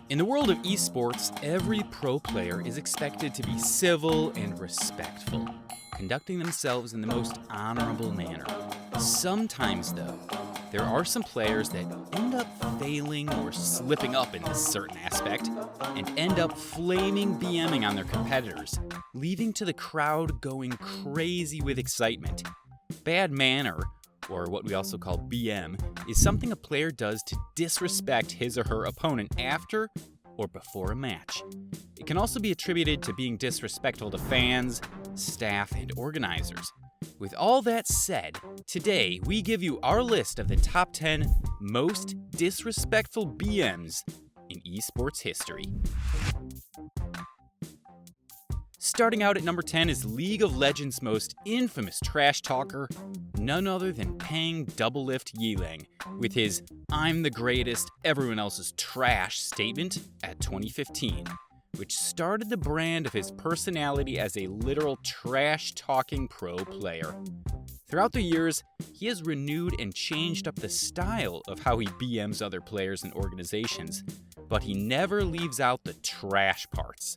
In the world of eSports, every pro player is expected to be civil and respectful, conducting themselves in the most honorable manner. Sometimes, though, there are some players that end up failing or slipping up in this certain aspect and end up flaming BM'ing on their competitors, leading to the crowd going crazy with excitement. Bad manner, or what we also call BM, is something a player does to disrespect his or her opponent after or before a match. It can also be attributed to being disrespectful to fans, staff, and organizers. With all that said, today we give you our list of the top 10 most disrespectful BMs in esports history. Starting out at number 10 is League of Legends' most infamous trash talker, none other than Pang Doublelift Yilang, with his "I'm the greatest, everyone else is trash" statement at 2015, which started the brand of his personality as a literal trash-talking pro player. Throughout the years, he has renewed and changed up the style of how he BMs other players and organizations, but he never leaves out the trash parts.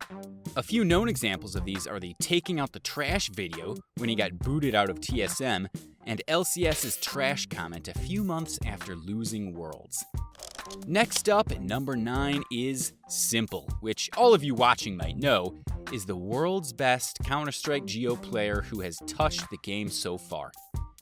A few known examples of these are the taking out the trash video when he got booted out of TSM, and LCS's trash comment a few months after losing Worlds. Next up at number 9 is Simple, which all of you watching might know is the world's best Counter-Strike Geo player who has touched the game so far.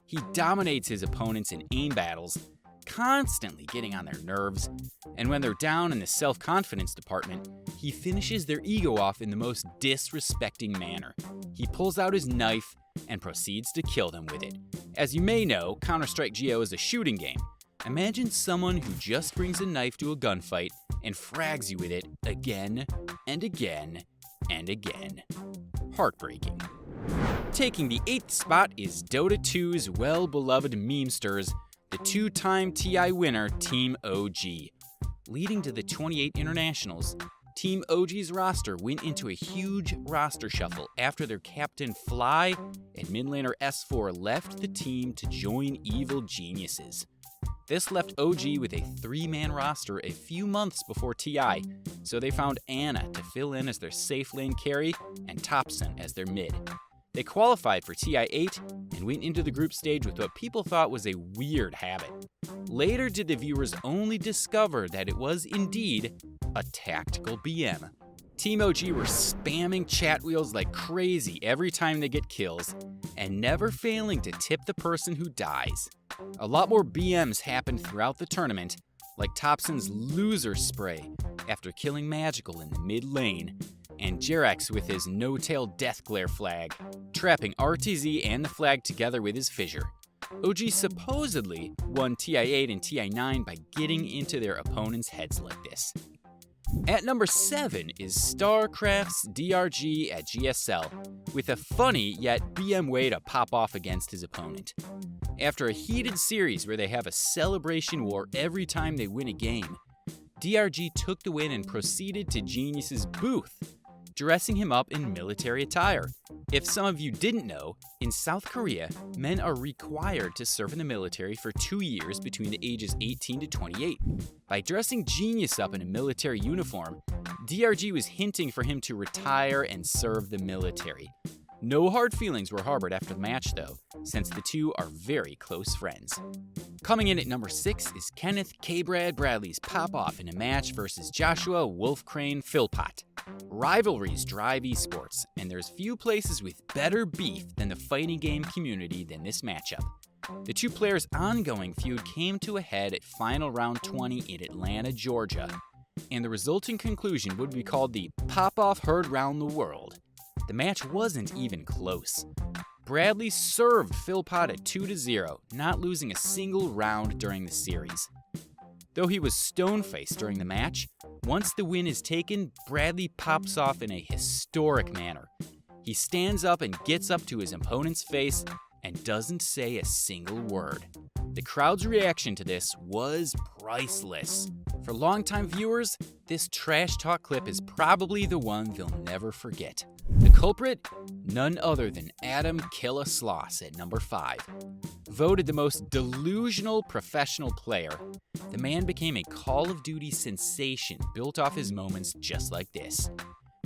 He dominates his opponents in aim battles, constantly getting on their nerves, and when they're down in the self-confidence department, he finishes their ego off in the most disrespecting manner. He pulls out his knife and proceeds to kill them with it. As you may know, Counter-Strike Geo is a shooting game. Imagine someone who just brings a knife to a gunfight and frags you with it again and again and again. Heartbreaking. Taking the 8th spot is Dota 2's well-beloved memesters, the 2-time TI winner Team OG. Leading to the 28 internationals, Team OG's roster went into a huge roster shuffle after their captain Fly and mid laner S4 left the team to join Evil Geniuses. This left OG with a 3-man roster a few months before TI, so they found Anna to fill in as their safe lane carry and Topson as their mid. They qualified for TI-8 and went into the group stage with what people thought was a weird habit. Later did the viewers only discover that it was indeed a tactical BM. Team OG were spamming chat wheels like crazy every time they get kills, and never failing to tip the person who dies. A lot more BMs happened throughout the tournament, like Topson's loser spray after killing Magical in the mid lane, and Jerax with his no-tail death glare flag, trapping RTZ and the flag together with his fissure. OG supposedly won TI-8 and TI-9 by getting into their opponents' heads like this. At number 7 is StarCraft's DRG at GSL, with a funny yet BM way to pop off against his opponent. After a heated series where they have a celebration war every time they win a game, DRG took the win and proceeded to Genius's booth, dressing him up in military attire. If some of you didn't know, in South Korea, men are required to serve in the military for 2 years between the ages 18 to 28. By dressing Genius up in a military uniform, DRG was hinting for him to retire and serve the military. No hard feelings were harbored after the match though, since the two are very close friends. Coming in at number 6 is Kenneth K. Bradley's pop-off in a match versus Joshua Wolfcrane Philpott. Rivalries drive esports, and there's few places with better beef than the fighting game community than this matchup. The two players' ongoing feud came to a head at Final Round 20 in Atlanta, Georgia, and the resulting conclusion would be called the pop-off heard round the world. The match wasn't even close. Bradley served Philpott at 2-0, not losing a single round during the series. Though he was stone-faced during the match, once the win is taken, Bradley pops off in a historic manner. He stands up and gets up to his opponent's face and doesn't say a single word. The crowd's reaction to this was priceless. For longtime viewers, this trash talk clip is probably the one they'll never forget. The culprit? None other than Adam Killa Sloss at number 5. Voted the most delusional professional player, the man became a Call of Duty sensation built off his moments just like this.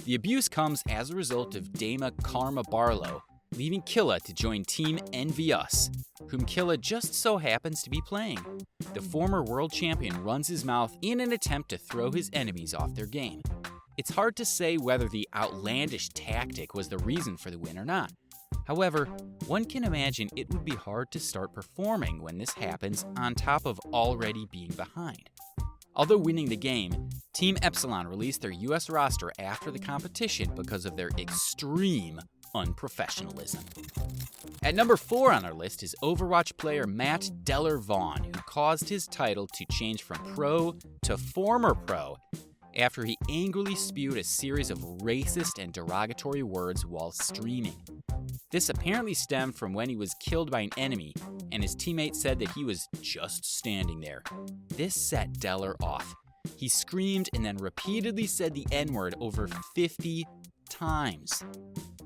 The abuse comes as a result of Dama Karma Barlow, leaving Killa to join Team Envy Us, whom Killa just so happens to be playing. The former world champion runs his mouth in an attempt to throw his enemies off their game. It's hard to say whether the outlandish tactic was the reason for the win or not. However, one can imagine it would be hard to start performing when this happens on top of already being behind. Although winning the game, Team Epsilon released their US roster after the competition because of their extreme unprofessionalism. At number 4 on our list is Overwatch player Matt Deller Vaughn, who caused his title to change from pro to former pro after he angrily spewed a series of racist and derogatory words while streaming. This apparently stemmed from when he was killed by an enemy, and his teammate said that he was just standing there. This set Deller off. He screamed and then repeatedly said the N-word over 50 times.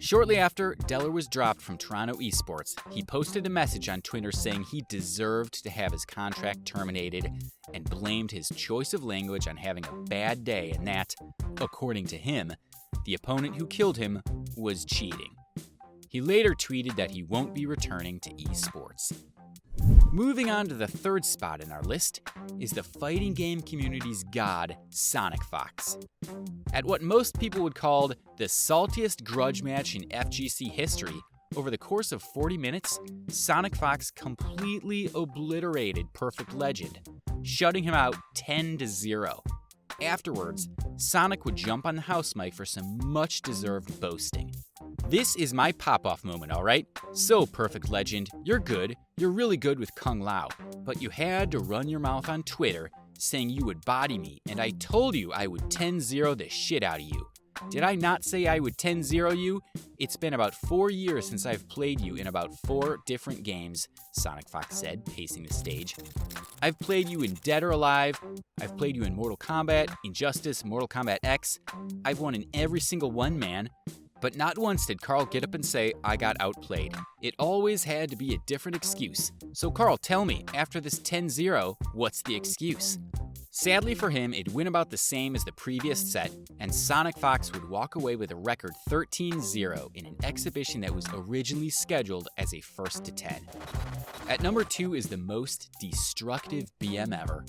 Shortly after Deller was dropped from Toronto eSports, he posted a message on Twitter saying he deserved to have his contract terminated and blamed his choice of language on having a bad day and that, according to him, the opponent who killed him was cheating. He later tweeted that he won't be returning to eSports. Moving on to the third spot in our list is the fighting game community's god, Sonic Fox. At what most people would call the saltiest grudge match in FGC history, over the course of 40 minutes, Sonic Fox completely obliterated Perfect Legend, shutting him out 10-0. Afterwards, Sonic would jump on the house mic for some much-deserved boasting. This is my pop-off moment, alright? So, Perfect Legend, you're good, you're really good with Kung Lao, but you had to run your mouth on Twitter saying you would body me, and I told you I would 10-0 the shit out of you. Did I not say I would 10-0 you? It's been about 4 years since I've played you in about 4 different games, Sonic Fox said, pacing the stage. I've played you in Dead or Alive, I've played you in Mortal Kombat, Injustice, Mortal Kombat X. I've won in every single one, man. But not once did Carl get up and say, I got outplayed. It always had to be a different excuse. So Carl, tell me, after this 10-0, what's the excuse? Sadly for him, it went about the same as the previous set, and Sonic Fox would walk away with a record 13-0 in an exhibition that was originally scheduled as a 1st to 10. At number 2 is the most destructive BM ever,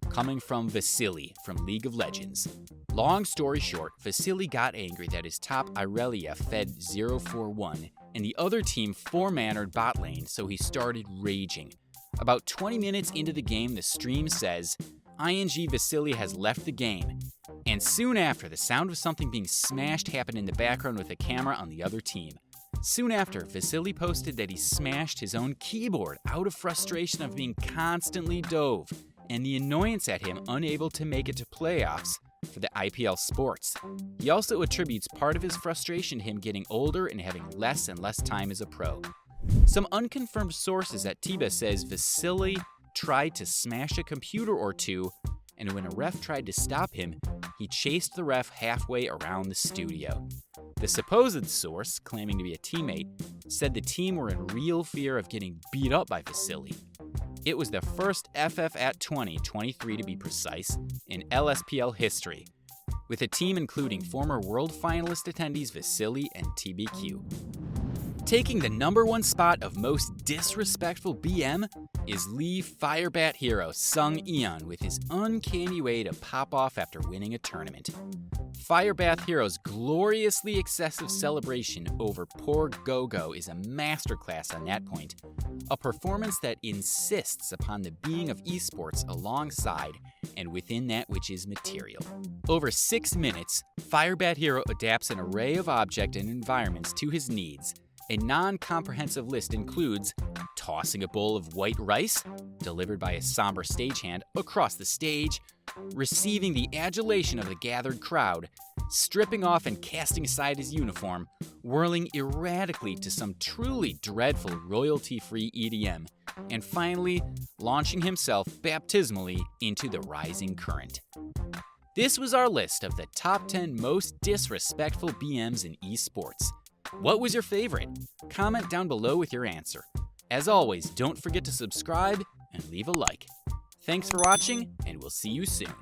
coming from Vasily from League of Legends. Long story short, Vasily got angry that his top Irelia fed 0-4-1, and the other team 4-mannered bot lane, so he started raging. About 20 minutes into the game, the stream says, ING Vasily has left the game, and soon after, the sound of something being smashed happened in the background with a camera on the other team. Soon after, Vasily posted that he smashed his own keyboard out of frustration of being constantly dove, and the annoyance at him unable to make it to playoffs for the IPL Sports. He also attributes part of his frustration to him getting older and having less and less time as a pro. Some unconfirmed sources at TIBA says Vasily tried to smash a computer or two, and when a ref tried to stop him, he chased the ref halfway around the studio. The supposed source, claiming to be a teammate, said the team were in real fear of getting beat up by Vasily. It was the first FF at 2023 to be precise, in LSPL history, with a team including former world finalist attendees Vasily and TBQ. Taking the number 1 spot of most disrespectful BM is Lee Firebat hero Sung Eon with his uncanny way to pop off after winning a tournament. Firebath Hero's gloriously excessive celebration over poor Gogo is a masterclass on that point, a performance that insists upon the being of eSports alongside and within that which is material. Over 6 minutes, Firebat Hero adapts an array of objects and environments to his needs. A non-comprehensive list includes tossing a bowl of white rice, delivered by a somber stagehand, across the stage, receiving the adulation of the gathered crowd, stripping off and casting aside his uniform, whirling erratically to some truly dreadful royalty-free EDM, and finally, launching himself baptismally into the rising current. This was our list of the top 10 most disrespectful BMs in eSports. What was your favorite? Comment down below with your answer. As always, don't forget to subscribe and leave a like. Thanks for watching, and we'll see you soon.